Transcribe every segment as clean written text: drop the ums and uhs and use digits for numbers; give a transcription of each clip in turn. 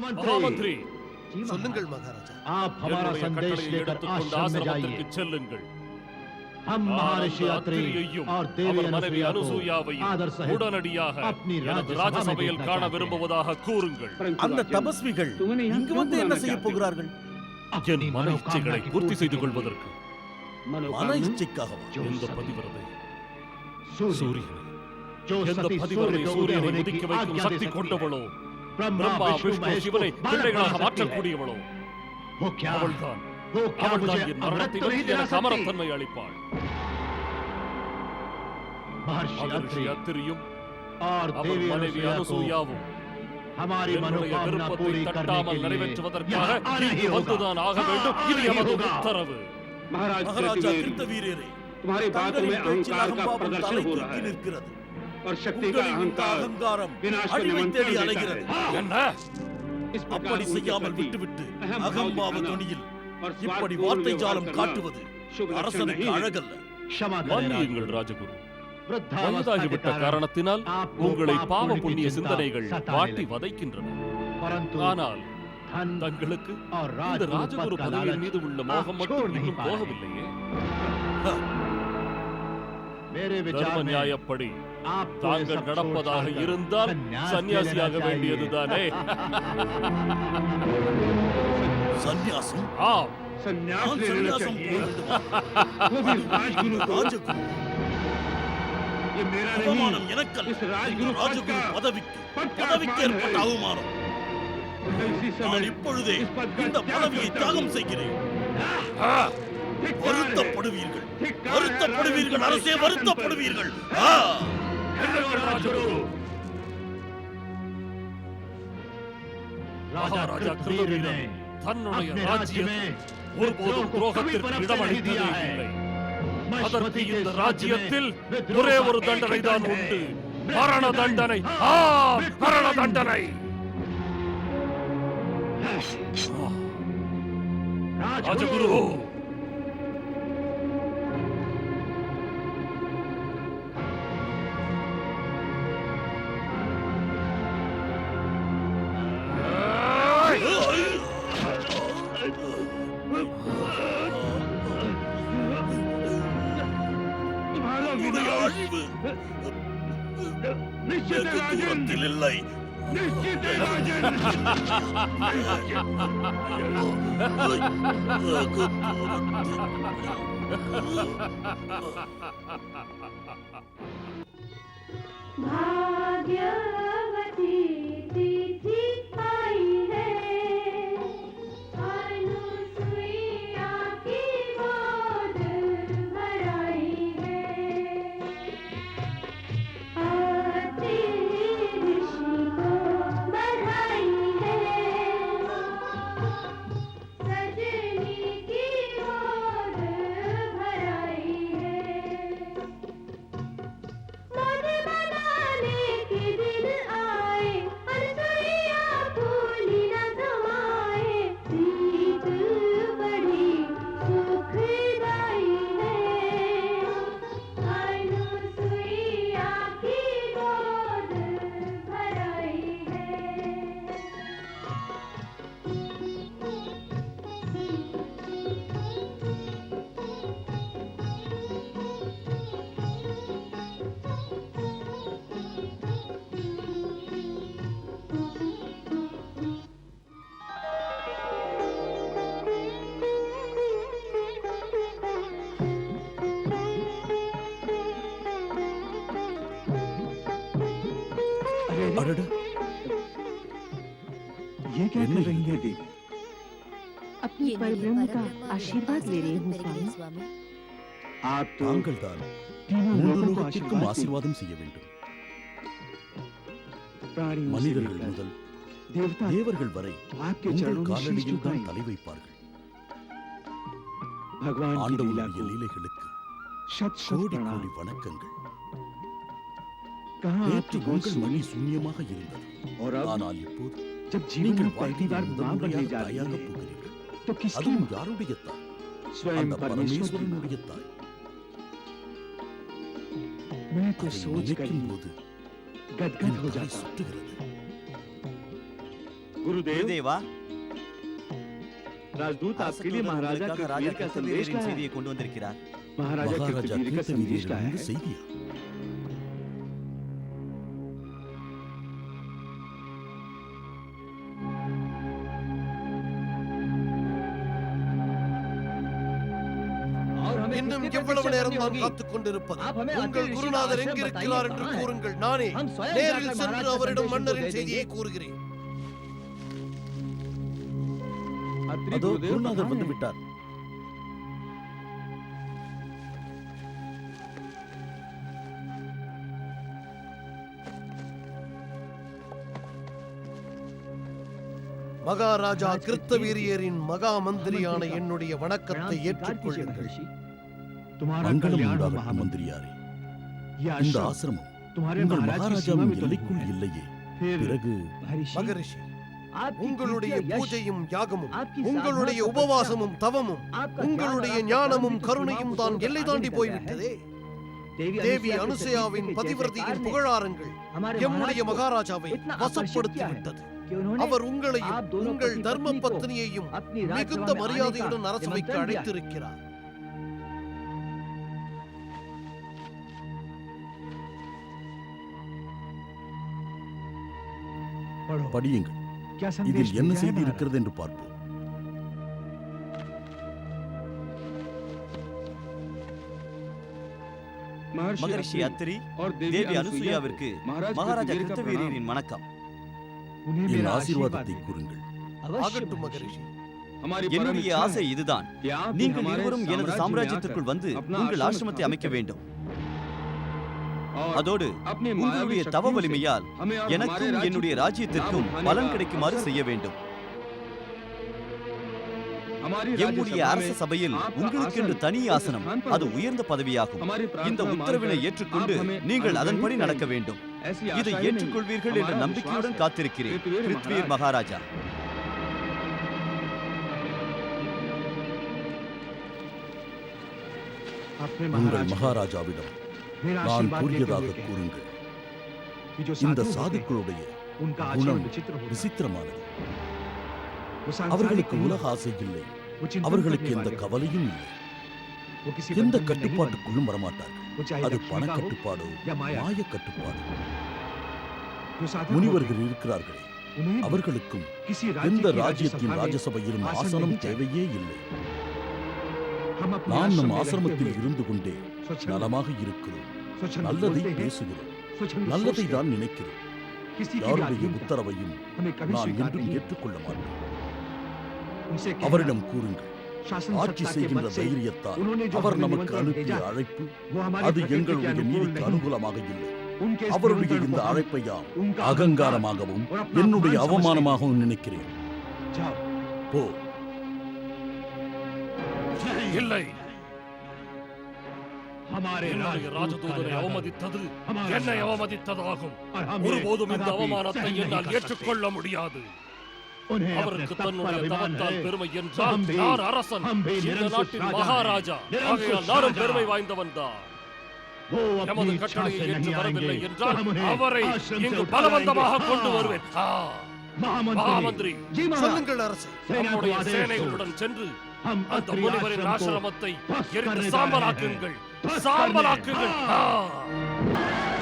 महामंत्री சொல்லுங்கள் மகாராஜா. आप हमारा संदेश लेकर आश्रम में जाइए. செல்லுங்கள். हम महर्षि अत्रि और देवी अनुसुईया को आदर सहित உடனடியாக अपनी ராஜசபையில் காண விரும்புவதாக கூறுங்கள். அந்த தபஸ்விகள் இங்கு வந்து என்ன செய்ய போகிறார்கள்? என் மன இச்சைகளை பூர்த்தி செய்து கொள்வதற்கு. மன இச்சைக்காகவா? இந்த பதிவிரதை सूर्य எந்த பதிவிரதை சூரியனை உதிக்க வைக்கும் சக்தி கொண்டவளோ, பிரம்மா விஷ்ணு சிவனை பிள்ளைகளாக மாற்றக்கூடியவளோ, அவள்தான் என் மரணத்தை எனக்கு அமரத்தன்மை அளிப்பாள். महर्षि அத்திரியும் और देवी மனைவி அனுசூயாவும் हमारी मनोकामना पूरी करने के लिए நிறைவேற்றுவதற்காக இங்கு வந்துதான் ஆக வேண்டும். இது எமது உத்தரவு. மகாராஜா கிருத்தவீரரே, तुम्हारी बातों में अहंकार का प्रदर्शन हो रहा है நிற்கிறது. और शक्ति का அகங்காரம் विनाश का அழிவை निमंत्रण தேடி देता அலைகிறது. है। என்ன इस प्रकार அப்படி उनके செய்யாமல் प्रति விட்டுவிட்டு अहम भाव அகம்பாவ दिखाना துணியில் और இப்படி स्वार्थपूर्ण வார்த்தை व्यवहार ஜாலம் करना காட்டுவது शुभ लक्षण அரசனுக்கு नहीं है। அழகல்ல. क्षमा करें மன்னியுங்கள் ராஜகுரு. வயதாகிவிட்ட காரணத்தினால் உங்களை பாவ புண்ணிய சிந்தனைகள் வாட்டி வதைக்கின்றன. ஆனால் தங்களுக்கு இந்த ராஜகுரு பதவியின் மீது உள்ள மோகம் மட்டும் இன்னும் போகவில்லையே. தர்ம நியாயப்படி தாங்கள் நடப்பதாக இருந்தால் சன்னியாசியாக வேண்டியதுதானே. சந்நியாசம்? ஆம், संन्यास நான் ले लेना சந்நியாசம் चाहिए போய்விடுமா? वो भी राजगुरु को। ராஜகுரு ये मेरा नहीं, அவமானம் எனக்கல்ல. इस राजगुरु पद ராஜகுரு का பதவிக்கு पद का பதவிக்கு अपमान ஏற்பட்ட है। அவமானம். इसी நான் समय இப்பொழுதே इस पद का இந்த त्याग பதவியை करता தியாகம் हूं। செய்கிறேன். धिक्कार है। வருத்தப்படுவீர்கள், धिक्कार है, வருத்தப்படுவீர்கள், राजगुरु அரசே के शासन வருத்தப்படுவீர்கள். ராஜகுரு. மகாராஜா கிருதவீரன் தன்னுடைய ராஜ்யத்தில் ஒருபோதும் துரோகத்திற்கு இடமளித்ததே இல்லை. அதற்கு இந்த ராஜ்யத்தில் ஒரே ஒரு தண்டனை தான் உண்டு, மரண தண்டனை. ஆம், மரண தண்டனை. ராஜகுரு, तुम्हारा என்னுடைய विनाश அழிவு निश्चित है வெகு राजन, தூரத்தில் இல்லை. निश्चित है राजन। வெகு भाग्यवती तिथि आई है, अनुसुईया की गोद भराई है, अत्रि ऋषि को बधाई है, सजनी की गोद भराई है। मन बनाने के दिन आए, अनुसुईया फूली न समाए, प्रीत बड़ी सुखदाई है, अनुसुईया की गोद भराई है। அடடா, ये क्या कर रही है देवी? अपनी परब्रह्म का आशीर्वाद ले रही हूँ स्वामी। आप तो தாங்கள் தான் तीनों மூன்று लोगों को லோகத்திற்கும் आशीर्वाद ஆசீர்வாதம் செய்ய வேண்டும். दें। प्राणियों से மனிதர்கள் लेकर முதல் देवता தேவர்கள் வரை आपके உங்கள் चरणों में शीश காலடியில் தான் झुकाएं। தலை வைப்பார்கள். भगवान की लीला ஆண்டவனுடைய को லீலைகளுக்கு शत शत கோடி प्रणाम। கோடி வணக்கங்கள். कहाँ நேற்று आपकी गोद உங்கள் மணி सुनी சூன்யமாக இருந்தது. और अब ஆனால் இப்போது जब जीवन நீங்கள் में पहली बार வாழ்க்கையில் मां बनने முதன்முறையாக जा रही தாயாக है போகிறீர்கள். तो किसकी அதுவும் मां? யாருடைய தாய்? स्वयं அந்த परमेश्वर की मां। பரமேஸ்வரனுடைய தாய். मैं तो அதை सोच कर நினைக்கும் ही போது गदगद हो என் தலை जाता हूँ। சுற்றுகிறது. गुरुदेव குருதேவா, राजदूत आपके लिए महाराजा உங்களுக்காக कृतवीर ராஜா का संदेश கிருத்தவீரின் लाया செய்தியை கொண்டு வந்திருக்கிறார். महाराजा மகாராஜா कृतवीर का संदेश लाया கீர்த்தவீரிலிருந்து है செய்தியா? இன்னும் எவ்வளவு நேரம் நான் காத்துக் கொண்டிருப்பது? உங்கள் குருநாதர் எங்கிருக்கிறார் என்று கூறுங்கள். நானே நேரில் சென்று அவரிடம் மன்னரின் செய்தியை கூறுகிறேன். अत्रि அதோ गुरुदेव குருநாதர் कहाँ வந்து हैं? விட்டார். மகாராஜா கிருத்தவீரியரின் மகா மந்திரியான என்னுடைய வணக்கத்தை ஏற்றுக்கொள்ளுங்கள். तुम्हारा மங்களம் कल्याण हो உண்டாகட்டும் महामंत्री। மந்திரியாரே. ये இந்த आश्रम ஆசிரமம் तुम्हारे உங்கள் महाराज की सीमा மகாராஜாவின் में तो नहीं எல்லைக்குள் है। இல்லையே. फिर பிறகு महर्षि, மகரிஷி, आपकी உங்களுடைய कीर्ति, यश, பூஜையும் யாகமும் आपकी உங்களுடைய साधना, உபவாசமும் தவமும் आपका உங்களுடைய ज्ञान और ஞானமும் आपका கருணையும் தான் सीमा को எல்லை तोड़कर தாண்டி आगे போய்விட்டதே. निकल தேவி देवी அனுசயாவின் பதிவிரதியின் புகழாரங்கள் எம்முடைய மகாராஜாவை வசப்படுத்தி விட்டது. அவர் உங்களையும் உங்கள் தர்ம பத்னியையும் மிகுந்த மரியாதையுடன் அரசவைக்கு அழைத்திருக்கிறார். படியுங்கள். क्या संदेश இதில் என்ன मिला है செய்தி महाराज? இருக்கிறது என்று பார்ப்போம். மகரிஷி அத்திரி, और தேவி அனுசுயாவிற்கு மகாராஜா கிருத்தவீரியரின் வணக்கம். उन्हें என் मेरा ஆசீர்வாதத்தை आशीर्वाद கூறுங்கள். ஆகட்டும் மகரிஷி. हमारी परम என்னுடைய इच्छा ஆசை है இதுதான். कि आप நீங்கள் हमारे இருவரும் எனது साम्राज्य में சாம்ராஜ்யத்திற்குள் आकर வந்து अपना உங்கள் आश्रम ஆசிரமத்தை स्थापित அமைக்க करें। வேண்டும். और அதோடு अपनी உங்களுடைய मायावी தவ शक्तियों से வலிமையால் हमें और हमारे எனக்கும் राज्य என்னுடைய को ராஜ்யத்திற்கும் लाभ उठाने பலன் का கிடைக்குமாறு अवसर செய்ய வேண்டும். हमारी எம்முடைய राज्यसभा அரச में சபையில் आपका உங்களுக்கென்று आसन தனி उस ஆசனம், स्थान पर அது हो। உயர்ந்த பதவியாகும். हमारी இந்த प्रार्थना உத்தரவினை मानकर ஏற்றுக்கொண்டு आप हमें நீங்கள் अनुग्रह அதன்படி करें। நடக்க வேண்டும். ऐसी இதை आशाएं नहीं, ஏற்றுக்கொள்வீர்கள் என்ற हमारा நம்பிக்கையுடன் विश्वास है। காத்திருக்கிறேன். कृतवीर கிருத்வீர் महाराज। மகாராஜா. अपने உங்கள் महाराज को மகாராஜாவிடம் मेरा நான் आशीर्वाद लेते கூறியதாக हुए कहें கூறுங்கள். कि जो இந்த साधु होते हैं, சாதுக்களுடைய उनका குணம் आचरण विचित्र होता है। விசித்திரமானது. वो सांसारिक அவர்களுக்கு नहीं உலக होते, ஆசை இல்லை. वो चिंतन அவர்களுக்கு करने எந்த वाले होते கவலையும் இல்லை. हैं। वो किसी எந்த बंधन में नहीं बंधते। கட்டுப்பாட்டுக்குள்ளும் வரமாட்டார்கள். वो चाहे அது लक्ष्मी பண का हो கட்டுப்பாடோ या माया। மாய கட்டுப்பாடு. जो साधक होते முனிவர்கள் हैं, இருக்கிறார்களே, उन्हें भी அவர்களுக்கும் किसी எந்த राज्य की ராஜ்யத்தின் राज्यसभा में ராஜசபையிலும் आसन ஆசனம் नहीं चाहिए। தேவையே இல்லை. हम अपने நாம் आश्रम நம் में रहते ஆசிரமத்தில் हुए இருந்து கொண்டே स्वच्छंद நலமாக இருக்கிறோம். स्वच्छंद நல்லதை बोलते हैं, பேசுகிறோம். स्वच्छंद நல்லதை सोचते हैं। தான் நினைக்கிறோம். किसी की भी யாருடைய आज्ञा உத்தரவையும் हमें कभी நான் स्वीकार என்றும் नहीं। ஏற்றுக்கொள்ள மாட்டோம். उनसे कहना, அவரிடம் கூறுங்கள். शासन ஆட்சி सत्ता के செய்கின்ற मत से தைரியத்தால் उन्होंने जो அவர் हमें நமக்கு निमंत्रण அனுப்பிய भेजा, அழைப்பு वो हमारे அது प्रकृति के எங்களுடைய अनुकूल நீதிக்கு नहीं। அனுகூலமாக இல்லை. उनके इस அவருடைய निमंत्रण இந்த को हम அழைப்பை யாம் उनका அகங்காரமாகவும் और अपना என்னுடைய अपमान அவமானமாகவும் நினைக்கிறேன். समझते हैं। जाओ, போ. இல்லை, हमारे என்னுடைய ராஜதூதனை அவமதித்தது हमारा என்னை राज। அவமதித்ததாகும். और हम ये ஒருபோதும் இந்த कदापि அவமானத்தை सहन नहीं என்னால் कर सकते। ஏற்றுக்கொள்ள முடியாது. उन्हें अपने அவருக்கு तप पर தன்னுடைய अभिमान தவத்தால் है। பெருமை तो என்றால் हम भी- நான் அரசன், हम भी இந்த निरंकुश நாட்டின் राजा மகாராஜா. हैं। निरंकुश ஆகையால் நானும் राजा। பெருமை வாய்ந்தவன் தான். वो எமது अपनी इच्छा கட்டளையை से ஏற்று नहीं வரவில்லை आएंगे तो என்றால் हम उन्हें அவரை आश्रम से இங்கு उठा பலவந்தமாக लाएंगे। கொண்டு हाँ। வருவேன். महामंत्री महामंत्री, जी महाराज, சொல்லுங்கள் அரசே. सेना को நம்முடைய आदेश दो। சேனைகளுடன் சென்று हम அந்த अत्रि முனிவரின் आश्रम को ஆசிரமத்தை ध्वस्त எரித்து करने जा சாம்பலாக்குங்கள். रहे हैं। ध्वस्त சாம்பலாக்குங்கள். करने। हाँ।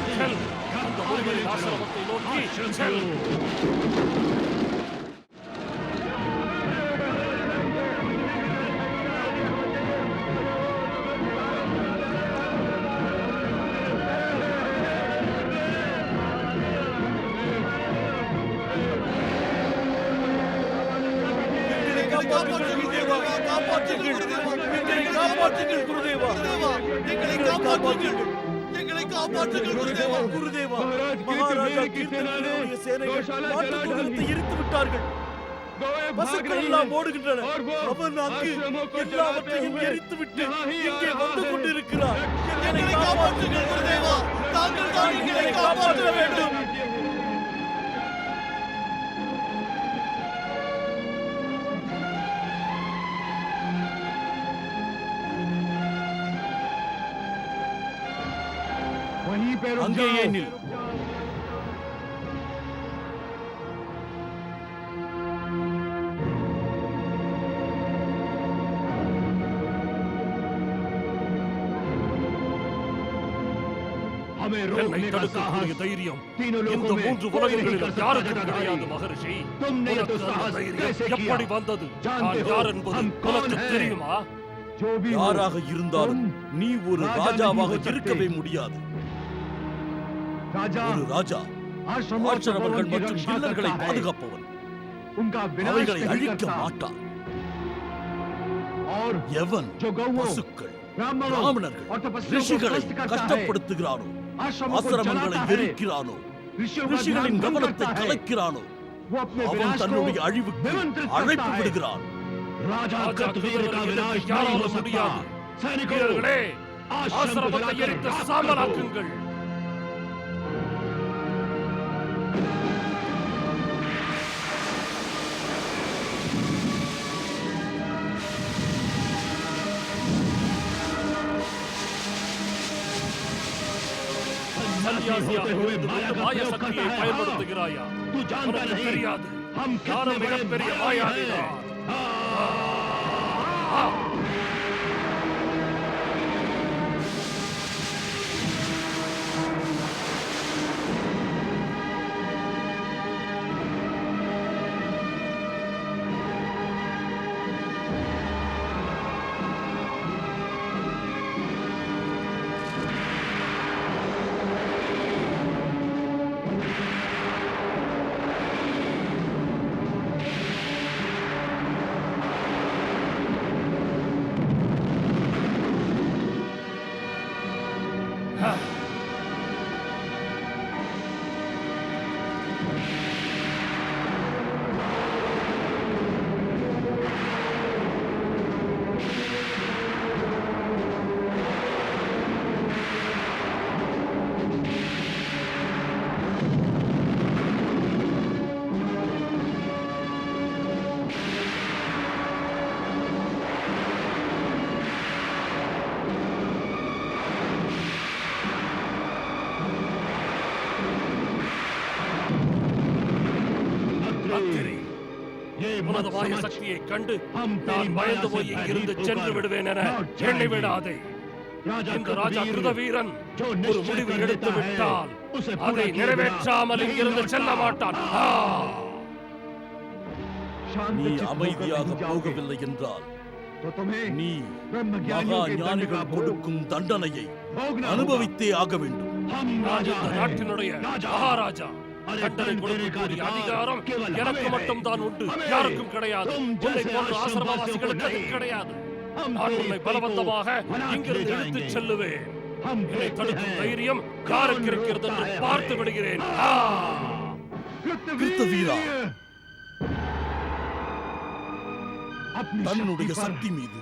செல், அந்த முனிவரின் ஆசிரமத்தை நோக்கி செல். மகாராஜா கீர்த்தனருடைய சேனைகள் மாட்டுத் தொழுவத்தை எரித்து விட்டார்கள். பசுக்கள் எல்லாம் ஓடுகின்றன. அவர் நாக்கு எல்லாவற்றையும் எரித்துவிட்டு இங்கே வந்து கொண்டிருக்கிறார். எங்களை காப்பாற்றுங்கள் குருதேவா. தாங்கள் தான் எங்களை காப்பாற்ற வேண்டும். वहीं पे रुक அங்கேயே जाओ। நில். हमें என்னை रोकने का தடுக்கக்கூடிய साहस தைரியம் तीनों இந்த लोगों में மூன்று कोई नहीं कर உலகங்களிலும் सकता யாருக்கும் जटाधारी। கிடையாது மகரிஷி. तुमने ये तो உனக்கு அந்த साहस தைரியம் कैसे किया? எப்படி வந்தது? जानते நான் हो, யார் என்பது हम कौन உனக்கு हैं? தெரியுமா? जो भी हो, யாராக இருந்தாலும் நீ ஒரு ராஜா ராஜாவாக नहीं हो இருக்கவே सकते। முடியாது. राजा ஒரு ராஜா आश्रमों और ஆட்சரவர்கள் तपोवन की மற்றும் रक्षा இல்லங்களை करता है। பாதுகாப்பவன். उनका विनाश அவைகளை नहीं அழிக்க करता। மாட்டான். और எவன் जो गौओं, பசுக்கள் ब्राह्मणों பிராமணர்கள் और तपस्वियों को ரிஷிகளை कष्ट करता है, கஷ்டப்படுத்துகிறானோ आश्रमों को ஆசிரமங்களை जलाता है, எரிக்கிறானோ ऋषियों का ரிஷிகளின் ध्यान भंग கவனத்தை करता है, கலைக்கிறானோ वो अपने அவன் विनाश தன்னுடைய को அழிவுக்கு निमंत्रित அழைப்பு करता है। விடுகிறான். राजा ராஜா कृतवीर का कृतवीर विनाश யாராலும் नहीं हो सकता। முடியாது. सैनिकों, வீரர்களே, आश्रम को ஆசிரமத்தை जलाकर எரித்து राख कर दो। சாம்பலாக்குங்கள். சன்னியாசியாக இருந்து கொண்டு மாய சக்தியை பயன்படுத்துகிறாயா? तू जानता உனக்கு नहीं தெரியாது. हम நானும் कितने बड़े மிகப்பெரிய मायावी हैं। மாயாவிதான். அத்திரி, உனது மாய சக்தியை கண்டு நான் பயந்து போய் இங்கிருந்து சென்று விடுவேன் என எண்ணிவிடாதே. இந்த ராஜா கிருதவீரன் ஒரு முடிவு எடுத்து விட்டால் அதை நிறைவேற்றாமல் இங்கிருந்து செல்ல மாட்டான். நீ அமைதியாக போகவில்லை என்றால் तो तुम्हें நீ ब्रह्मज्ञानियों மகா के दंड का ஞானிகள் भोग கொடுக்கும் தண்டனையை भोगना அனுபவித்தே ஆக வேண்டும். हम நான் राजा இந்த हैं। நாட்டினுடைய राजा। மகாராஜா. अरे தண்டனை दंड देने का கொடுக்கக்கூடிய அதிகாரம் केवल எனக்கு हमें மட்டும் தான் உண்டு, हमें। யாருக்கும் கிடையாது. तुम உன்னை जैसे போன்ற आश्रमवासियों ஆசிரமவாசிகளுக்கு को அது नहीं। கிடையாது. हम நான் तेरी உன்னை इच्छा को பலவந்தமாக बना के இங்கிருந்து ले இழுத்துச் जाएंगे। செல்லுவேன். हम என்னை देखते தடுக்கும் हैं தைரியம் யாருக்கு இருக்கிறது என்று है பார்த்து हमें। விடுகிறேன். கிருத்தவீரா, अपनी தன்னுடைய शक्ति पर, சக்தி மீது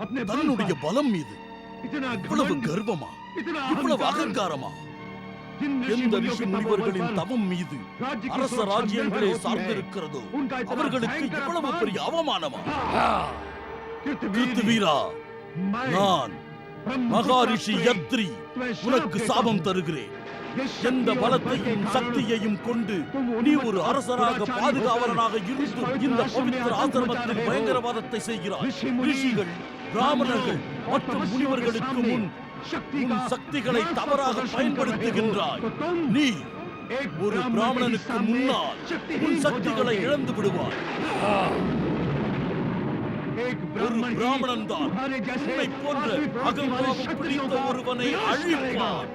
अपने बल தன்னுடைய पर பலம் மீது इतना இவ்வளவு घमंड, கர்வமா, इतना இவ்வளவு अहंकार, அகங்காரமா? जिन எந்த ऋषि ரிஷி मुनियों के முனிவர்களின் तपोबल पर தவம் மீது राज्य की அரச सुरक्षा ராஜ்யங்களே निर्भर होती है। சார்ந்திருக்கிறதோ उनका इतना அவர்களுக்கு भयंकर இவ்வளவு अपमान। பெரிய அவமானமா? कृतवीर, கிருத்தவீரா, मैं நான் ब्रह्म மகாரிஷி पुत्र யத்ரி तुम्हें श्राप உனக்கு देता சாபம் हूं। தருகிறேன். ये எந்த शक्ति और பலத்தையும் बल के சக்தியையும் கொண்டு तुम நீ उन्मत्त ஒரு और அரசராக दुराचारी பாதுகாவலனாக होकर இருந்து इस पवित्र இந்த आश्रम में பவித்திர आतंक मचा ஆசிரமத்தில் रहे हो। பயங்கரவாதத்தை செய்கிறாய். ऋषि मुनि, ரிஷிகள், பிராமணர்கள் और மற்றும் तपस्वियों के முனிவர்களுக்கு सामने முன் शक्ति உன் का சக்திகளை ध्यान தவறாக प्रदर्शन कर रहे हो। பயன்படுத்துகின்றாய். तो तुम நீ एक ஒரு ब्राह्मण के பிராமணனுக்கு सामने முன்னால் शक्तिहीन உன் हो சக்திகளை जाओगे। இழந்து விடுவாய். एक ஒரு ब्राह्मण ही பிராமணன் தான் तुम्हारे जैसे உன்னை போன்ற आठवीं प्रवृत्ति वाले அகம்பாவம் शक्तियों பிடித்த का ஒருவனை विनाश करेगा। அழிப்பான்.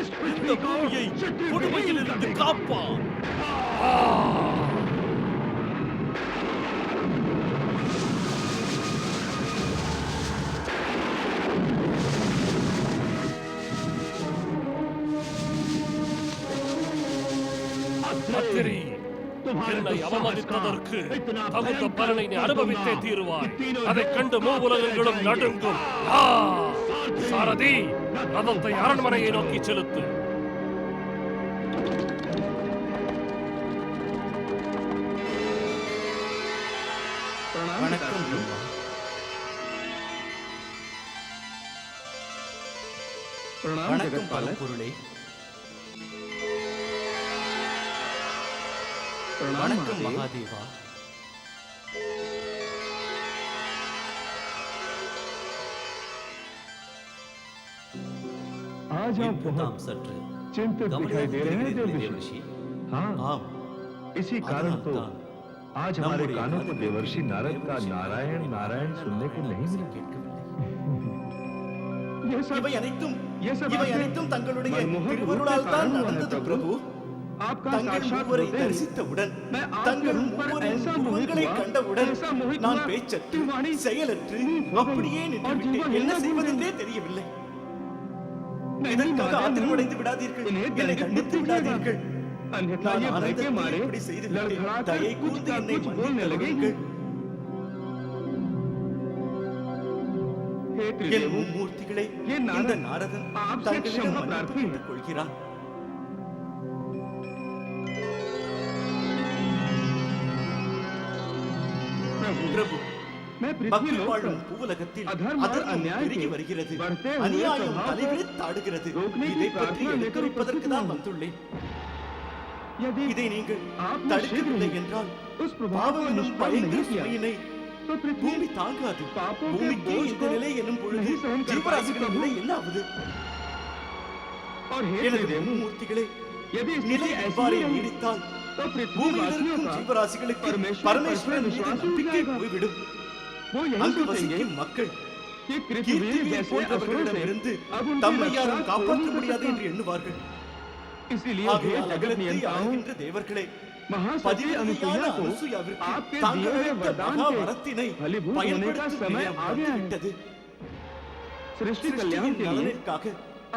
इस இந்த पृथ्वी को பூமியை शक्तिहीन கொடுமையில் कर இருந்து देगा। காப்பான். அத்திரி, तुम्हारे என்னை तो அவமதித்ததற்கு साहस का इतना தகுந்த भयंकर பலனை நீ फल அனுபவித்தே दूंगा தீருவாய். कि तीनों அதைக் கண்டு लोग மூவுலகங்களும் जाएंगे। நடுங்கும். சாரதி, ரதத்தை அரண்மனையை நோக்கி செலுத்து. வணக்கம் பிரம்மா. प्रणाम வணக்கம் जगतपालक பரம்பொருளே. प्रणाम வணக்கம் महादेव மகாதேவா. आज आप இன்று बहुत தாம் சற்று चिंतित दिखाई दे रहे हैं கவலையாக देवर्षि தேவரிஷி. हाँ ஆம், इसी कारण तो அதனால்தான் आज हमारे நம்முடைய कानों को காதுகளில் देवर्षि नारद का தேவரிஷி नारायण नारायण सुनने को नहीं मिला கேட்கவில்லை. ये सब இவை அனைத்தும் ये सब இவை आपके அனைத்தும் தங்களுடைய मनमोहक रूप के திருவருளால் தான் कारण हुआ है நடந்தது प्रभु பிரபு. आपका தங்கள் साक्षात மூவரை होते ही தரிசித்தவுடன் मैं आपके தங்கள் रूप पर மூவரின் ऐसा मोहित உருவங்களை हुआ, கண்டவுடன் ऐसा मोहित நான் हुआ, பேச்சற்று कि वाणी செயலற்று हो गई அப்படியே और நின்றுவிட்டேன். जीवन என்ன हिलना செய்வதென்றே தெரியவில்லை. नहीं, இதற்காக महादेव, ஆத்திரமடைந்து விடாதீர்கள். इन्हें என்னை दंडित தண்டித்து मत कीजिएगा। விடாதீர்கள். अन्यथा நான் ये भय के ஆனந்தத்தில் मारे இப்படி செய்து விட்டேன். लड़खड़ाकर தயை कुछ கூர்ந்து का என்னை कुछ बोलने மன்னித்து लगेंगे। விடுங்கள். हे என் त्रिदेव, மும்மூர்த்திகளே, ये नारद இந்த நாரதன் आपसे தங்களிடம் क्षमा மன்னிப்பு प्रार्थी है। கேட்டுக் கொள்கிறார். பிரபு, मैं पृथ्वी மக்கள் लोक வாழும் पर பூவுலகத்தில் अधर्म और அதர்மம் अन्याय பெருகி के வருகிறது. बढ़ते हुए அநியாயம் प्रभाव को தலைவிரித்தாடுகிறது. रोकने की இதை பற்றி प्रार्थना लेकर எடுத்துரைப்பதற்கு उपस्थित தான் हुआ। வந்துள்ளேன். यदि இதை நீங்கள் आपने தடுக்கவில்லை शीघ्र என்றால் उस प्रभाव பாவம் को எனும் निष्फल பயங்கர नहीं किया சுமையினை तो पृथ्वी பூமி தாங்காது. पापों के பூமிக்கு बोझ இந்த को நிலை எனும் பொழுது नहीं सहन कर ஜீவராசிகளின் पाएगी நிலை प्रभु। என்ன ஆவது? और हे எனது त्रिदेव, மூர்த்திகளே, यदि நிலை स्थिति ऐसी இவ்வாறே ही रही நீடித்தால் तो पृथ्वी பூமியில் वासियों இருக்கும் का ஜீவராசிகளுக்கு परमेश्वर பரமேஸ்வரன் पर மீது विश्वास நம்பிக்கை उठ जाएगा। போய்விடும். वो यही அங்கு सोचेंगे வசிக்கும் மக்கள் कि पृथ्वी கீர்த்திவீர் जैसे असुरों போன்றவர்களிடமிருந்து से अब उनकी தம்மை रक्षा யாரும் कोई காப்பாற்ற नहीं कर முடியாது सकता। என்று எண்ணுவார்கள். इसीलिए हे ஆகையால் जगत அகிலத்தை नियंताओं ஆளுகின்ற தேவர்களே, महासती பதிவிரதையான अनुसुईया को அனுசூயாவிற்கு आपके தாங்கள் दिए हुए அளித்த वरदान மகா के வரத்தினை फलीभूत होने का பயன்படுத்தும் समय நேரம் आ गया है। வந்துவிட்டது. सृष्टि कल्याण சிருஷ்டியின் के लिए நலனிற்காக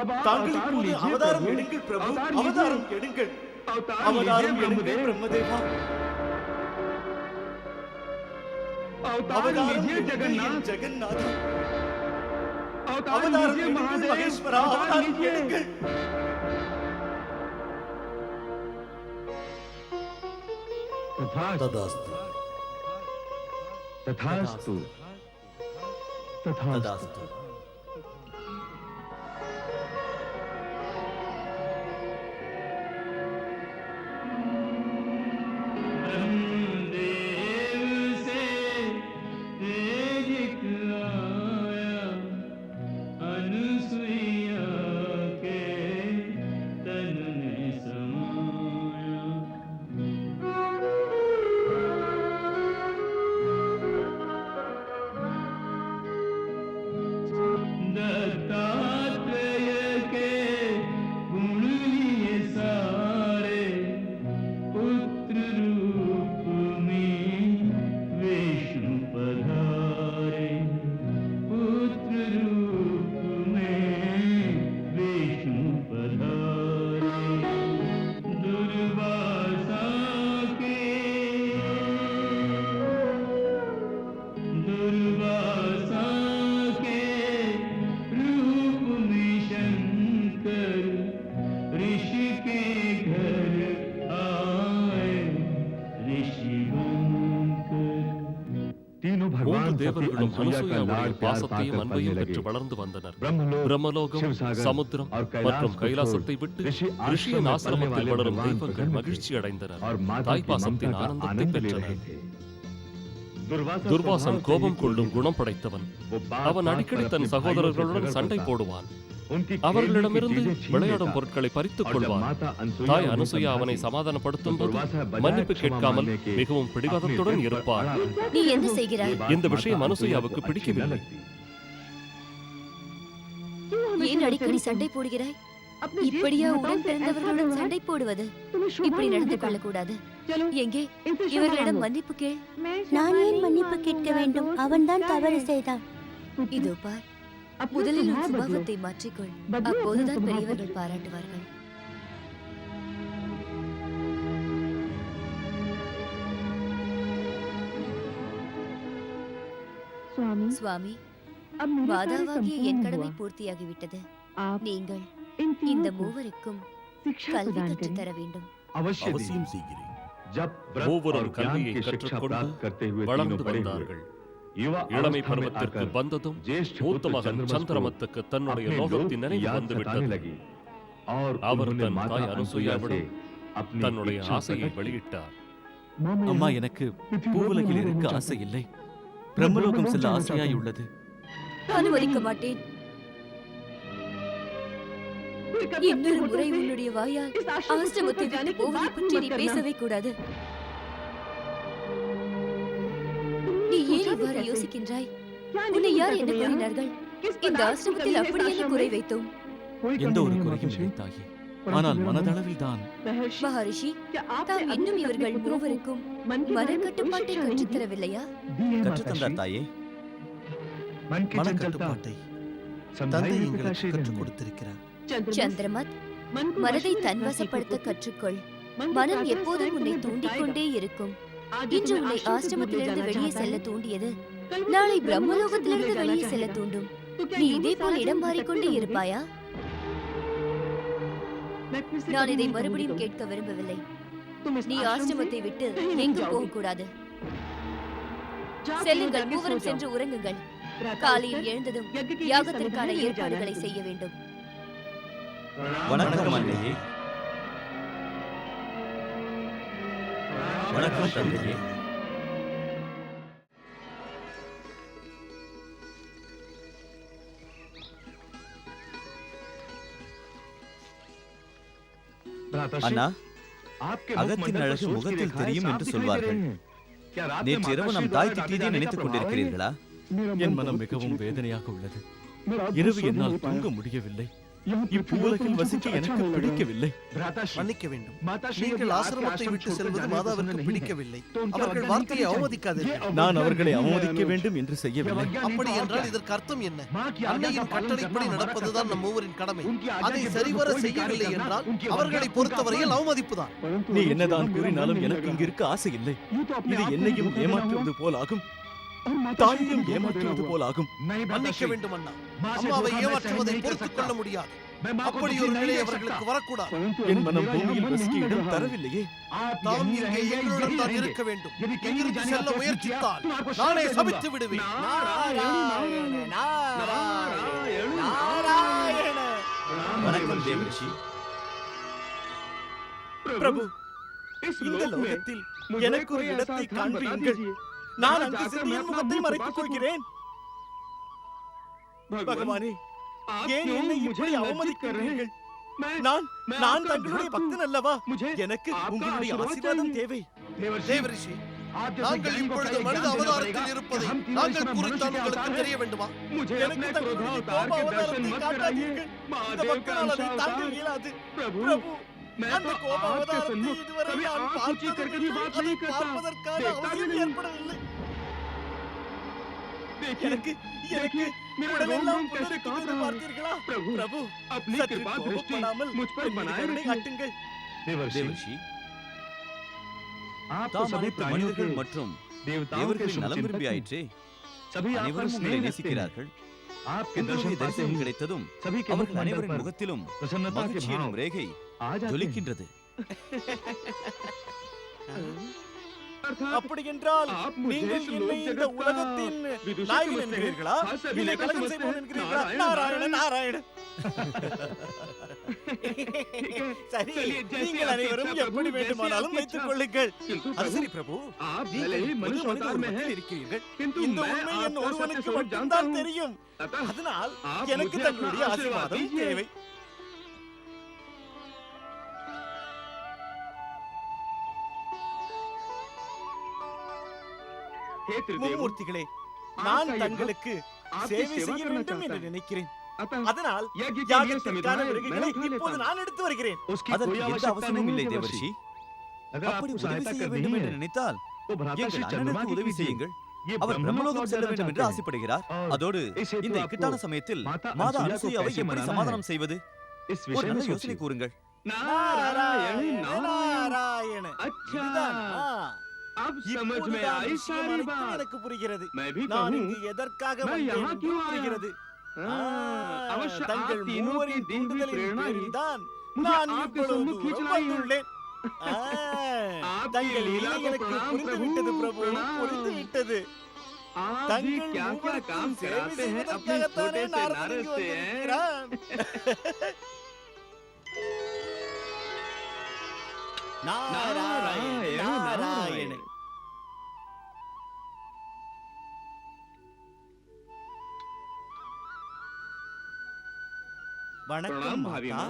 अब आप தாங்கள் अवतार இப்போது लीजिए அவதாரம் प्रभु। எடுங்கள் பிரபு, अवतार அவதாரம் लीजिए எடுங்கள், अवतार அவதாரம் लीजिए எடுங்கள் ब्रह्मदेव பிரம்மதேவா, अवतार அவதாரம் लीजिए எடுங்கள் जगन्नाथ என் ஜெகந்நாதா, अवतार அவதாரம் लीजिए எடுங்கள் महादेव மகேஸ்வரா, अवतार அவதாரம் लीजिए எடுங்கள். ததாஸ்து तथास्तु तथास्तु ததாஸ்து. तीनों மூன்று भगवान सती தேவர்களும் अनुसुईया का அனுசூயாவுடைய लाड़ प्यार பாசத்தையும் पाकर पलने அன்பையும் लगे। பெற்று வளர்ந்து வந்தனர். ब्रह्मलोक, பிரம்மலோகம், शिवसागर சமுத்திரம் और மற்றும் कैलाश को கைலாசத்தை छोड़ விட்டு ऋषि ரிஷியின் आश्रम में ஆசிரமத்தில் पलने வளரும் वाले தெய்வங்கள் भगवान மகிழ்ச்சி அடைந்தனர். और माता की தாய்ப்பாசத்தின் ममता का ஆனந்தத்தை आनंद ले பெற்றனர். रहे थे। दुर्वासा துர்வாசன் स्वभाव से கோபம் ही கொள்ளும் क्रोधित குணம் था। படைத்தவன். वो बात அவன் बात அடிக்கடி पर தன் अपने சகோதரர்களுடன் भाइयों से சண்டை झगड़ता। போடுவான். उनकी खेलने की அவர்களிடமிருந்து चीजें छीन விளையாடும் लेता। பொருட்களை பறித்துக் और जब கொள்வான். माता अनसुईया தாய் उन्हें அனுசூயா அவனை समझाती, சமாதானப்படுத்தும் போது दुर्वासा बजाय மன்னிப்பு क्षमा கேட்காமல் मांगने के மிகவும் अपने பிடிவாதத்துடன் दिल पर இருப்பார். अड़ा रहता। நீ என்ன செய்கிறாய்? ये बात இந்த விஷயம் माता அனுசூயாவுக்கு अनसुईया को अच्छी न பிடிக்கவில்லை. लगती। ஏன் அடிக்கடி சண்டை போடுகிறாய்? இப்படியா உடன் பிறந்தவர்களுடன் சண்டை போடுவது? இப்படி நடந்து கொள்ளக்கூடாது. எங்கே இவர்களிடம் மன்னிப்பு கேள். நான் ஏன் மன்னிப்பு கேட்க வேண்டும்? அவன்தான் தவறு செய்தான். இதோ பார், முதலில் உன் சுபாவத்தை மாற்றிக்கொள். அப்போதுதான் பெரியவர்கள் பாராட்டுவார்கள். स्वामी சுவாமி, अब मेरा कार्य மாதாவாகிய என் संपूर्ण கடமை हुआ। பூர்த்தியாகிவிட்டது. आप நீங்கள் इन இந்த तीनों को மூவருக்கும் शिक्षा கல்வி प्रदान கற்றுத் करें। தர வேண்டும். अवश्य அவசியம் दीजिए। செய்கிறேன். जब व्रत और மூவரும் ज्ञान கல்வியை की शिक्षा கற்றுக்கொண்டு प्राप्त करते हुए तीनों வளர்ந்து बड़े हुए வந்தார்கள். இளமை பருவத்திற்கு வந்ததும் மூத்த மகன் சந்திரமத்துக்கு தன்னுடைய லோகத்தின் நினைவு வந்துவிட்டது. அவர் தன் தாய் அனுசூயாவிடம் தன்னுடைய ஆசையை வெளியிட்டார். அம்மா, எனக்கு பூவுலகில் இருக்க ஆசை இல்லை. பிரம்மலோகம் செல்ல ஆசையாய் உள்ளது. அனுமதிக்க மாட்டேன். இன்னொரு முறை உன்னுடைய வாயால் ஆசிரமத்தை விட்டு போவதை பற்றி நீ பேசவே கூடாது. நீ ஏன் இவ்வாறு யோசிக்கின்றாய்? உன்னை யார் என்ன கூறினார்கள்? இந்த ஆசிரமத்தில் அப்படி என்ன குறை வைத்தோம்? எந்த ஒரு குறையும் இல்லை தாயே. ஆனால் மனதளவில் தான். மகரிஷி, தாம் இன்னும் இவர்கள் மூவருக்கும் மனக்கட்டுப்பாட்டை கற்றுத்தரவில்லையா? கற்றுத்தந்தார் தாயே. மனக்கட்டுப்பாட்டை தந்தை எங்களுக்கு கற்றுக் கொடுத்திருக்கிறார். சந்திரமத், மனதை தன்வசப்படுத்த கற்றுக்கொள். மனம் எப்போதும் உன்னை தூண்டிக்கொண்டே இருக்கும். இன்று உன்னை ஆசிரமத்திலிருந்து வெளியே செல்ல தூண்டியது நாளை பிரம்மலோகத்திலிருந்து வெளியே செல்ல தூண்டும். நீ இதே போல் இடம் மாறிக்கொண்டே இருப்பாயா? நான் இதை மறுபடியும் கேட்க விரும்பவில்லை. நீ ஆசிரமத்தை விட்டு எங்கும் போகக்கூடாது. செல்லுங்கள், மூவரும் சென்று உறங்குங்கள். காலையில் எழுந்ததும் யாகத்திற்கான ஏற்பாடுகளை செய்ய வேண்டும். வணக்கம் அன்னையே. வணக்கம் தந்தையே. அண்ணா, அகத்தின் அழகு முகத்தில் தெரியும் என்று சொல்வார்கள். நேற்றிரவு நம் தாய் திட்டியதை நினைத்துக் கொண்டிருக்கிறீர்களா? என் மனம் மிகவும் வேதனையாக உள்ளது. இரவு என்னால் தூங்க முடியவில்லை. இப்பூலகில் வசிக்க எனக்கு பிடிக்கவில்லை. மன்னிக்க வேண்டும். நீங்கள் ஆசிரமத்தை விட்டு செல்வது மாதாவிற்கு பிடிக்கவில்லை. அவர்கள் வார்த்தையை அவமதிக்காதீர்கள். நான் அவர்களை அவமதிக்க வேண்டும் என்று செய்யவில்லை. அப்படி என்றால் இதற்கு அர்த்தம் என்ன? அன்னையின் கட்டளைப்படி நடப்பதுதான் நம் மூவரின் கடமை. அதை சரிவர செய்யவில்லை என்றால் அவர்களை பொறுத்தவரையில் அவமதிப்புதான். நீ என்னதான் கூறினாலும் எனக்கு இங்கு இருக்க ஆசை இல்லை. இது என்னையும் ஏமாற்றுவது போலாகும், தாயையும் ஏமாற்றுவது போலாகும். மன்னிக்க வேண்டும் அண்ணா. அம்மாவை ஏமாற்றுவதை பொறுத்துக் கொள்ள முடியாது. அப்படி ஒரு நிலை அவர்களுக்கு வரக்கூடாது. என் மனம் பூமியில் வசிக்க இடம் தரவில்லையே. தாம் இங்கே எங்களுடன் தான் இருக்க வேண்டும். எங்கிருந்து செல்ல முயற்சித்தால் நானே சபித்து விடுவேன். வணக்கம் தேவரிஷி. பிரபு, இந்த லோகத்தில் எனக்கு ஒரு இடத்தை காண்பியுங்கள். நான் அங்கு சென்று என் முகத்தை மறைத்துக் கொள்கிறேன். பகவானே, ஏன் என்னை இப்படி அவமதிக்கிறீர்கள்? நான் தங்களுடைய பக்தன் அல்லவா? எனக்கு உங்களுடைய ஆசீர்வாதம் தேவை. தேவரிஷி, நாங்கள் இப்பொழுது மனித அவதாரத்தில் இருப்பதை நாங்கள் குறித்தான் உங்களுக்கு தெரிய வேண்டுமா? எனக்கு தங்களுடைய கோப அவதாரத்தை காட்டாதீர்கள். இந்த பக்தனால் அதை தாங்க இயலாது. பிரபு, அந்த கோப அவதாரத்தை இதுவரை நான் பார்த்ததில்லை. அதை பார்ப்பதற்கான அவசியம் ஏற்படவில்லை. எனக்கு உடலெல்லாம் புல்லரிக்கிறது, பார்த்தீர்களா? பிரபு, சற்று கோபப்படாமல் கருணை காட்டுங்கள். தேவரிஷி, தாம் அனைத்து மனிதர்கள் மற்றும் தேவர்களின் நலம் விரும்பி ஆயிற்றே. அனைவரும் உங்களை நேசிக்கிறார்கள். உங்களுடைய தரிசனம் கிடைத்ததும் அவர்கள் அனைவரின் முகத்திலும் மகிழ்ச்சியின் ரேகை ஜொலிக்கின்றது. அப்படி என்றால் நீங்கள் என்னை இந்த உலகத்தின் நாயகன் என்கிறீர்களா? இல்லை கலகம் செய்பவன் என்கிறீர்களா? நாராயண நாராயண. சரி, நீங்கள் அனைவரும் எப்படி வேண்டுமானாலும் வைத்துக் கொள்ளுங்கள். அது சரி பிரபு, நீங்கள் இருக்கிறீர்கள். இந்த உண்மை என் ஒருவனுக்கு மட்டும்தான் தெரியும். அதனால் எனக்கு தங்களுடைய ஆசீர்வாதம் தேவை. மும்மூர்த்திகளே, நான் தங்களுக்கு சேவை செய்ய வேண்டும் என்று நினைக்கிறேன். அதனால் யாகத்திற்கான விறகுகளை இப்போது நான் எடுத்து வருகிறேன். அதற்கு எந்த அவசியமும் இல்லை தேவரிஷி. அப்படி உதவி செய்ய வேண்டும் என்று நினைத்தால் எங்கள் அண்ணனுக்கு உதவி செய்யுங்கள். அவர் பிரம்மலோகம் செல்ல வேண்டும் என்று ஆசைப்படுகிறார். அதோடு இந்த இக்கட்டான சமயத்தில் மாதா அனுசூயாவை எப்படி சமாதானம் செய்வது? ஒரு நல்ல யோசனை கூறுங்கள். நாராயண நாராயண. எனக்கு புரிகிறது. நான் இங்கு எதற்காக புரிகிறது. தங்கள் மூவரின் தூண்டுதலின் பேரில் தான் நான் இப்பொழுது வந்துள்ளேன். தங்கள் எனக்கு புரிந்து விட்டது பிரபு, புரிந்து விட்டது. தங்கள் மூவருக்கும் சேவை செய்வதற்காகத்தானே நாரதன் இங்கு வந்திருக்கிறான். நாராயண நாராயண. வணக்கம் மாதா.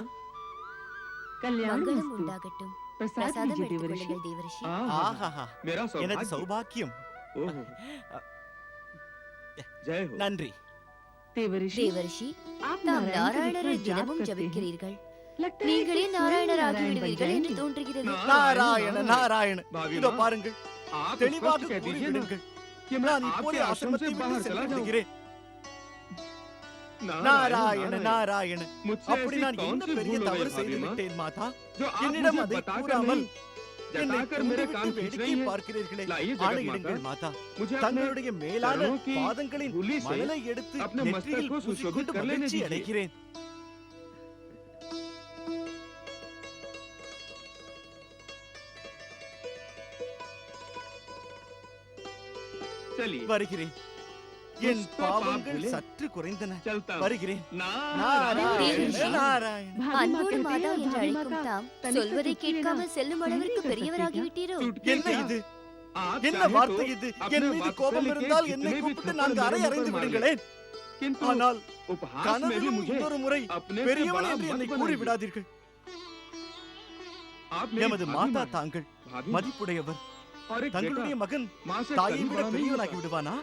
कल्याण மங்களம் मस्तु। உண்டாகட்டும். प्रसाद பிரசாதம் लीजिए எடுத்துக் देवर्षि। கொள்ளுங்கள் தேவரிஷி. ஆஹா, எனது சௌபாக்கியம். जय हो। நன்றி. देवर्षि, தேவரிஷி, आप தாம் नारायण நாராயணரை का जाप தினமும் करते हैं। ஜபிக்கிறீர்கள். लगता है நீங்களே कि நாராயணராகி नारायण बन விடுவீர்கள் என்று जाएंगे। தோன்றுகிறது. நாராயண நாராயண. भाभी இதோ माँ, பாருங்கள், आप தெளிவாக स्पष्ट कह दीजिए ना கூறிவிடுங்கள். कि मैं நான் आपके இப்போது आश्रम ஆசிரமத்தை से விட்டு बाहर சென்று चला जाऊं। விடுகிறேன். नारायण நாராயண नारायण। நாராயண. मुझसे அப்படி ऐसी நான் कौन என்ன सी பெரிய भूल हो தவறு गई செய்து भाभी माँ, விட்டேன் மாதா? जो आप என்னிடம் मुझे அதை बताकर கூறாமல் नहीं, என்னை जताकर मेरे கொன்றுவிட்டு कान खींच வேடிக்கை रही हैं। பார்க்கிறீர்களே. लाइए जगत ஆணையிடுங்கள் माता, மாதா, मुझे अपने தங்களுடைய மேலான चरणों की பாதங்களின் धूलि से மணலை எடுத்து अपने मस्तक நெற்றியில் को பூசிக்கொண்டு सुशोभित कर लेने மகிழ்ச்சி दीजिए। அடைகிறேன். चलिए வருகிறேன். என் पुष्प பாவங்கள் पाप சற்று குறைந்தன. चलता हूं। வருகிறேன். नारायण தேவரிஷி. நாராயண. भाभी माँ அன்போடு कहती மாதா है, என்று भाभी माँ அழைக்கும் का தாம் तनिक சொல்வதை तो सुनिए கேட்காமல் ना। செல்லும் नहीं அளவிற்கு कर सकती பெரியவராகி क्या? விட்டீரோ? चुटकी என்ன क्या? இது? आप என்ன चाहे வார்த்தை तो இது? अपने என் மீது वत्स கோபம் लेके இருந்தால் जितने என்னை भी கூப்பிட்டு थप्पड़ நான்கு அறை मेरे அறிந்து ऊपर मार விடுங்களேன். किंतु ஆனால் उपहास में भी கனவிலும் मुझे இன்னொரு முறை अपने से பெரியவன் बड़ा என்று मत என்னை बनाइए। கூறி விடாதீர்கள். आप मेरी எமது भाभी மாதா माँ हैं। தாங்கள் भाभी माँ। மதிப்புடையவர். और एक தங்களுடைய बेटा மகன் माँ से தாயை कभी விட बड़ा नहीं பெரியவனாகி होता। விடுவானா?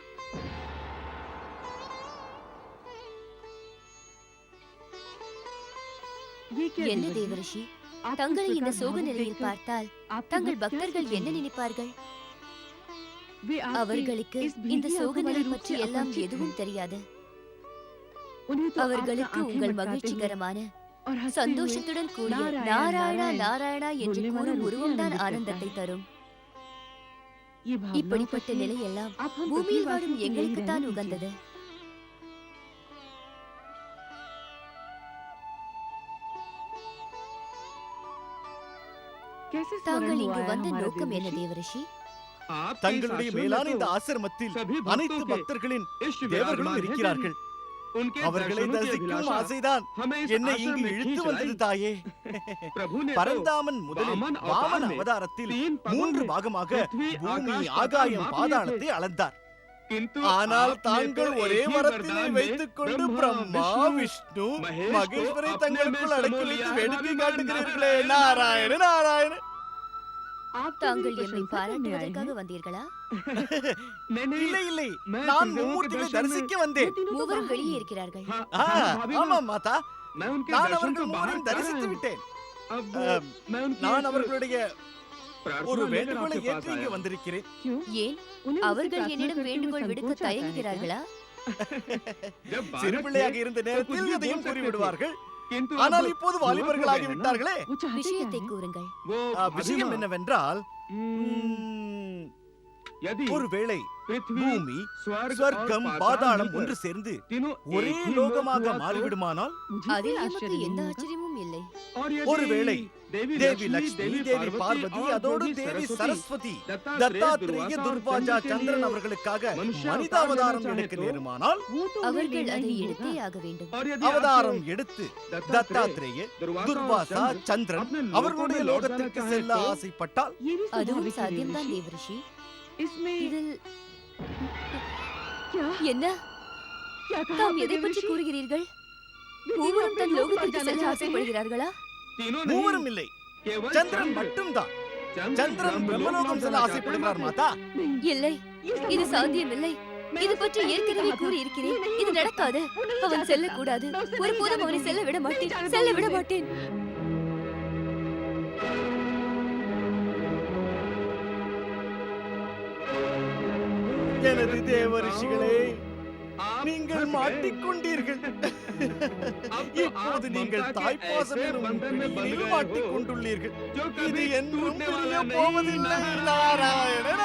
ये क्या என்ன देवर्षि? தேவரிஷி, आप தங்களை इस இந்த प्रकार சோக भावुक நிலையில் देखकर பார்த்தால் आपके தங்கள் भक्त क्या பக்தர்கள் என்ன सोचेंगे? நினைப்பார்கள்? वे आपकी அவர்களுக்கு इस இந்த भीगी சோக आंखों நிலை वाले रूप பற்றி से எல்லாம் अपरिचित எதுவும் हैं। தெரியாது. उन्हें तो आपका அவர்களுக்கு आंखें உங்கள் मटकाते हुए மகிழ்ச்சிகரமான और हंसते हुए சந்தோஷத்துடன் கூடிய नारायण, நாராயணா नारायण நாராயணா என்று बोलने वाला கூறும் रूप ही உருவம்தான் आनंदित ஆனந்தத்தை करता है। தரும். ये भावनाओं का இப்படிப்பட்ட खेल நிலையெல்லாம் आप हम பூமியில் पृथ्वीवासियों வாழும் को यही எங்களுக்குத்தான் रहने உகந்தது. दीजिए। कैसे स्मरण தாங்கள் हुआ இங்கு है வந்த हमारा நோக்கம் என்ன देवर्षि? தேவரிஷி? आपके इस தங்களுடைய आश्रम में மேலான तो இந்த ஆசிரமத்தில் सभी அனைத்து भक्तों के பக்தர்களின் इष्ट தேவர்களும் विराजमान हैं இருக்கிறார்கள். देवी। उनके அவர்களை दर्शनों की தரிசிக்கும் अभिलाषा ஆசைதான் हमें इस என்னை आश्रम இங்கு में இழுத்து खींच வந்தது लाई। தாயே. प्रभु ने तो பரந்தாமன் முதலில் वामन வாமன अवतार में அவதாரத்தில் 3 पदों 3 में பாகமாக पृथ्वी, பூமி आकाश, ஆகாயம் पाताल माप लिए பாதாளத்தை थे। அளந்தார். किंतु ஆனால் आपने தாங்கள் तो ஒரே एक ही மரத்தினை वरदान में வைத்துக் கொண்டு ब्रह्मा, பிரம்மா विष्णु, விஷ்ணு महेश மகேஸ்வரை को अपने தங்களுக்குள் में அடக்கி समो வைத்து लिया है। வேடிக்கை भाभी காட்டுகிறீர்களே. नारायण, நாராயண நாராயண. आप तो தாங்கள் मेरी என்னை प्रशंसा करने आए பாராட்டுவதற்காக हैं। வந்தீர்களா? नहीं இல்லை இல்லை, मैं நான் त्रिदेवों के மும்மூர்த்திகளை दर्शन में- தரிசிக்க வந்தேன். वो तीनों तो மூவரும் बाहर வெளியே हैं। இருக்கிறார்கள். हाँ, ஆ, हाँ, भाभी माँ, ஆமாம் மாதா, मैं उनके நான் दर्शन அவர்கள் को बाहर மூவரையும் कर रहा தரிசித்து हूँ। விட்டேன். अब अम, मैं उनकी நான் एक அவர்களுடைய प्रार्थना ஒரு लेकर வேண்டுகோளை आपके पास ஏற்று இங்கு आया हूँ। வந்திருக்கிறேன். क्यों? ஏன் उन्हें मुझसे அவர்கள் प्रार्थना என்னிடம் करते हुए வேண்டுகோள் விடுக்க संकोच आता है क्या? தயங்குகிறார்களா? जब சிறு बालक பிள்ளையாக थे, இருந்த तो कुछ நேரத்தில் भी எதையும் बोल सकते थे। கூறிவிடுவார்கள். किंतु ஆனால் अब இப்போது युवक हो வாலிபர்களாகி गए हैं ना। விட்டார்களே. वो चाहते क्या விஷயத்தை हैं? கூறுங்கள். वो भाभी விஷயம் माँ, என்னவென்றால் यदि ஒருவேளை पृथ्वी, பூமி स्वर्ग ஸ்வர்க்கம் और பாதாளம் मिलकर ஒன்று சேர்ந்து तीनों ஒரே एक ही லோகமாக लोक हुआ तो- மாறிவிடுமானால் मुझे அதில் कोई எமக்கு आश्चर्य எந்த नहीं होगा। ஆச்சரியமும் இல்லை. और यदि ஒருவேளை देवी தேவி लक्ष्मी, லக்ஷ்மி, தேவி பார்வதி, और அதோடு देवी தேவி सरस्वती, சரஸ்வதி, दत्तात्रेय, தத்தாத்திரேய, दुर्वासा और துர்வாஜா, चंद्र के சந்திரன் लिए அவர்களுக்காக மனுஷ மனித அவதாரம் அவதாரம் लेना எடுக்க चाहे तो- நேருமானால் वो तो उन्हें அவர்கள் लेना அதை ही எடுத்தே होगा। ஆக வேண்டும். और यदि அவதாரம் आपको எடுத்து दत्तात्रेय, தத்தாத்திரேய, दुर्वासा और துர்வாசா, चंद्र சந்திரன் अपने लोकों அவர்களுடைய में लौट जाना லோகத்திற்கு चाहे செல்ல तो- ஆசைப்பட்டால் ये भी அதுவும் स्वाभाविक है சாத்தியம்தான் देवर्षि। தேவரிஷி. इसमें இதில் क्या என்ன क्या कहा தாம் आपने எதை பற்றி देवर्षि? கூறுகிறீர்கள்? वे तीनों மூவரும் अपने தன் लोक पर லோகத்திற்கு जाना செல்ல चाहते हैं। ஆசைப்படுகிறார்களா? तीनों மூவரும் नहीं, இல்லை, केवल சந்திரன் चंद्र। மட்டும்தான். चंद्र சந்திரன் ब्रह्मलोक பிரம்மலோகம் செல்ல जाना ஆசைப்படுகிறார் चाहते மாதா. नहीं, இல்லை, ये सब இது नहीं। சாத்தியமில்லை. मैं இது उससे பற்றி पहले ஏற்கனவே कहा था। கூறியிருக்கிறேன். वो नहीं இது हो நடக்காது. सकता। वो नहीं அவன் जा सकता। செல்லக்கூடாது. मैं उससे नहीं ஒருபோதும் जाने அவனை दूंगी। செல்ல விட नहीं மாட்டேன். जाने செல்ல விட दूंगी। மாட்டேன். எனது தேவரிஷிகளே, நீங்கள் மாட்டிக்கொண்டீர்கள். இப்போது நீங்கள் தாய்ப்பாசம் எனும் பிடியில் மாட்டிக்கொண்டுள்ளீர்கள். இது என்றும் பிரிய போவதில்லை. நாராயண நாராயண.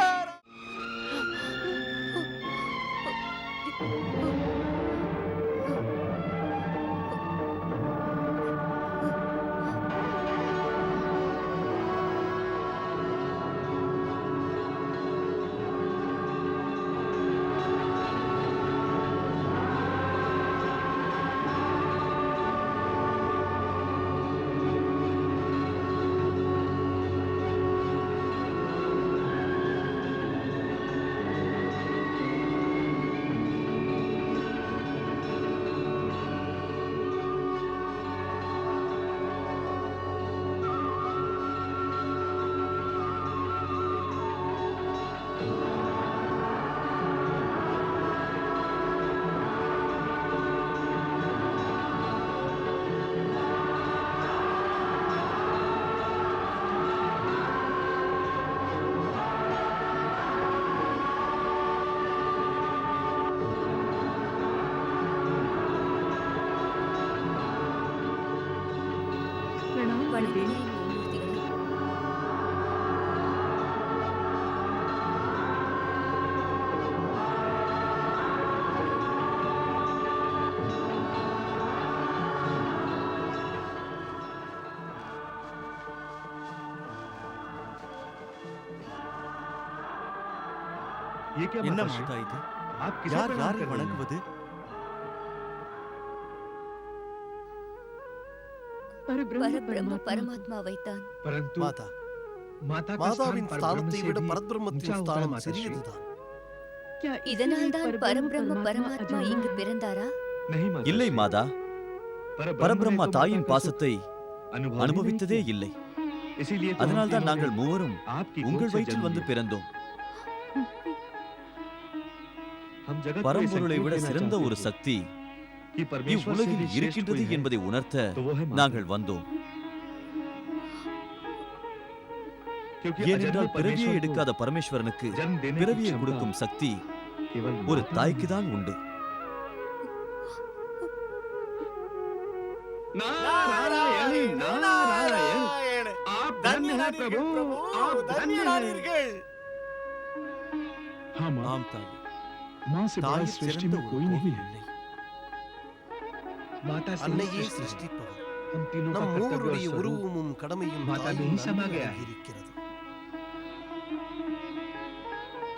வணங்குகிறேன் மும்மூர்த்திகளே. என்ன மாதா இது? யார் யாரை வணங்குவது? பரபிரம்ம பரமாத்மாவைத்தான். மாதா, மாதாவின் ஸ்தானத்தை விட பரபிரம்மத்தின் ஸ்தானம் சிறியதுதான். இதனால்தான் பரபிரம்ம பரமாத்மா இங்கு பிறந்தாரா? இல்லை மாதா, பரபிரம்மா தாயின் பாசத்தை அனுபவித்ததே இல்லை. அதனால்தான் நாங்கள் மூவரும் உங்கள் வயிற்றில் வந்து பிறந்தோம். பரம்பொருளை விட சிறந்த ஒரு சக்தி இவ்வுலகில் இருக்கின்றது என்பதை உணர்த்த நாங்கள் வந்தோம். ஏனென்றால் பிறவியை எடுக்காத பரமேஸ்வரனுக்கு பிறவியை கொடுக்கும் சக்தி ஒரு தாய்க்கு தான் உண்டு. नारायण नारायण आप धन्य हैं प्रभु, आप धन्य हैं। ஆம் தாய், माँ से बड़ा தாயின் सृष्टि சிறந்த में ஒரு कोई नहीं கோவில் है। இல்லை. माता से அன்னையே ही सृष्टि है। சிருஷ்டிப்பவர். हम तीनों का நம் कर्तव्य மூவருடைய और स्वरूप உருவமும் கடமையும் மாதா தாயின் में ही समा गया है। இருக்கிறது.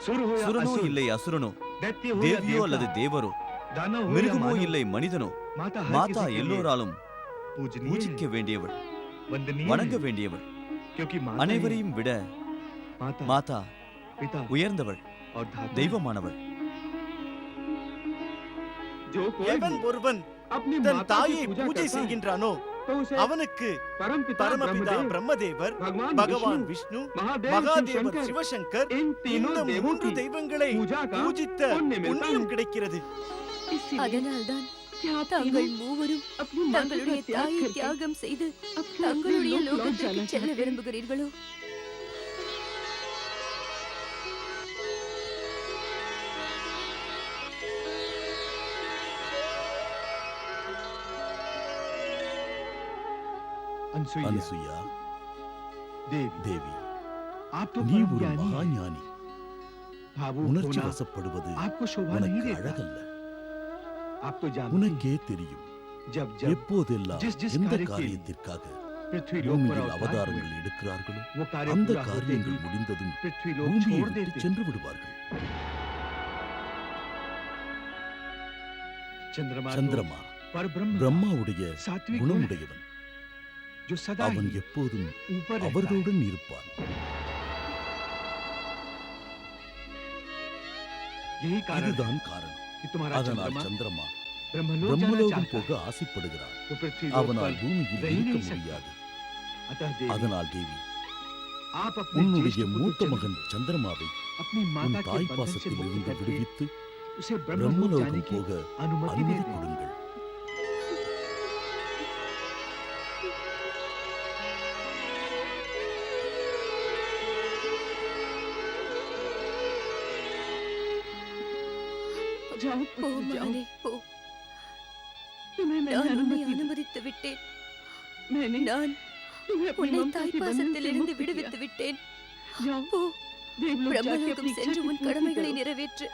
सुर हो या சுரனோ असुर, இல்லை அசுரனோ, दैत्य हो या தேவியோ देवता, அல்லது தேவரோ, दानव हो या மிருகமோ मानव, இல்லை மனிதனோ, माता हर மாதா किसी के लिए எல்லோராலும் पूजनीय பூஜிக்க है, வேண்டியவள், वंदनीय வணங்க है, வேண்டியவள். क्योंकि माता ही அனைவரையும் விட माता, மாதா पिता உயர்ந்தவள், और धाता है। தெய்வமானவள். जो कोई எவன் ஒருவன் अपनी தன் माता தாயை की पूजा பூஜை करता है, செய்கின்றானோ तो उसे அவனுக்கு परमपिता பரமபிதா ब्रह्मदेव, பிரம்மதேவர், भगवान பகவான் विष्णु, விஷ்ணு, महादेव மகாதேவர் शिवशंकर, சிவசங்கர், इन तीनों இந்த देवों மூன்று की தெய்வங்களை पूजा का பூஜித்த पुण्य मिलता புண்ணியம் है। கிடைக்கிறது. அதனால்தான் தாங்கள் மூவரும் தங்களுடைய தாயை தியாகம் செய்து தங்களுடைய லோகத்திற்கு செல்ல விரும்புகிறீர்களோ? अनसुईया, அனசுயா, देवी, தேவி, आप तो நீ परम ஒரு ज्ञानी மகா हैं। ஞானி. भावुक உணர்ச்சி होना வசப்படுவது आपको शोभा नहीं உனக்கு देता। அழகல்ல. आप तो जानते உனக்கே தெரியும், हैं, जब जब எப்போதெல்லாம் जिस जिस எந்த कार्य के लिए காரியத்திற்காக पृथ्वी लोक पर பூமியில் अवतार हुए, அவதாரங்கள் எடுக்கிறார்களோ वो कार्य அந்த पूरा होते காரியங்கள் ही முடிந்ததும் पृथ्वी लोक பூமியை छोड़ விட்டு देते। சென்று விடுவார்கள். चंद्रमा तो சந்திரமா परब्रह्म का பிரம்மாவுடைய सात्विक गुण है, குணமுடையவன். जो सदा அவன் ही எப்போதும் ऊपर रहता है। அவர்களுடன் இருப்பான். यही कारण है இதுதான் காரணம். कि तुम्हारा அதனால் चंद्रमा சந்திரமா ब्रह्मलोक जाना பிரம்மலோகம் चाहता போக है। ஆசைப்படுகிறான். वो पृथ्वी लोक அவனால் पर பூமியில் रह ही இருக்க नहीं सकता। முடியாது. अतः देवी, அதனால் தேவி, आप अपने உன்னுடைய ज्येष्ठ पुत्र மூத்த चंद्रमा, மகன் சந்திரமாவை अपनी உன் माता के தாய் बंधन से பாசத்தில் मुक्त இருந்து करके விடுவித்து उसे ब्रह्मलोक जाने பிரம்மலோகம் की போக अनुमति दे அனுமதி दें। கொடுங்கள். जाओ போ पुत्र, जाओ। மகனே, போ. तुम्हें मैंने நான் உன்னை अनुमति दी। அனுமதித்து விட்டேன். मैंने நான் तुम्हें अपनी உன்னை ममता தாய் के बंधन से பாசத்திலிருந்து मुक्त किया। விடுவித்து விட்டேன். जाओ போ, देवलोक जाके अपनी பிரம்மலோகம் इच्छा சென்று की உன் पूर्ति கடமைகளை करो। நிறைவேற்று.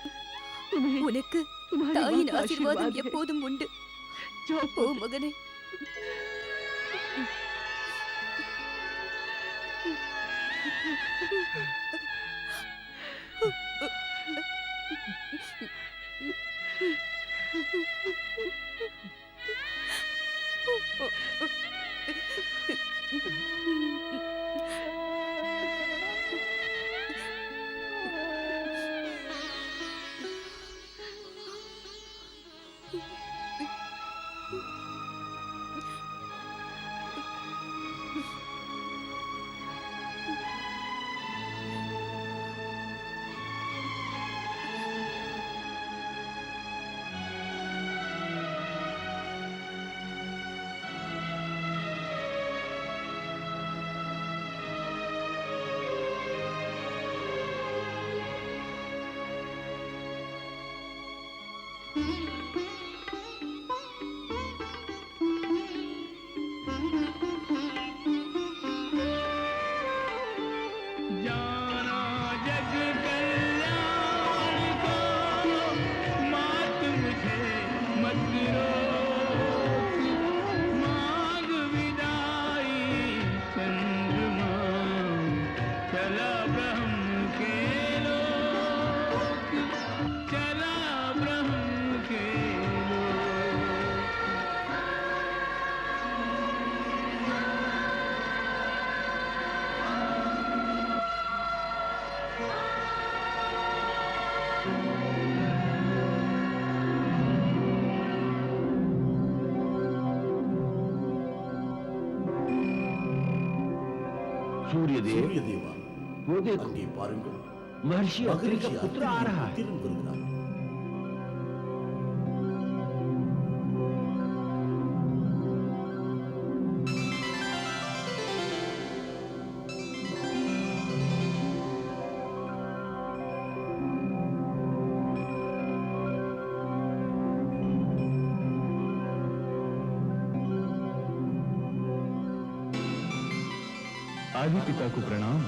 तुम्हें உனக்கு तुम्हारी தாயின் माँ का ஆசீர்வாதம் आशीर्वाद है। எப்போதும் உண்டு. जाओ போ पुत्र, மகனே. सूर्य சூரிய தேவா वो देखो அங்கே பாருங்கள் महर्षि अत्रि का पुत्र आ रहा है புத்திரன் வருகிறார். आदि पिता को प्रणाम।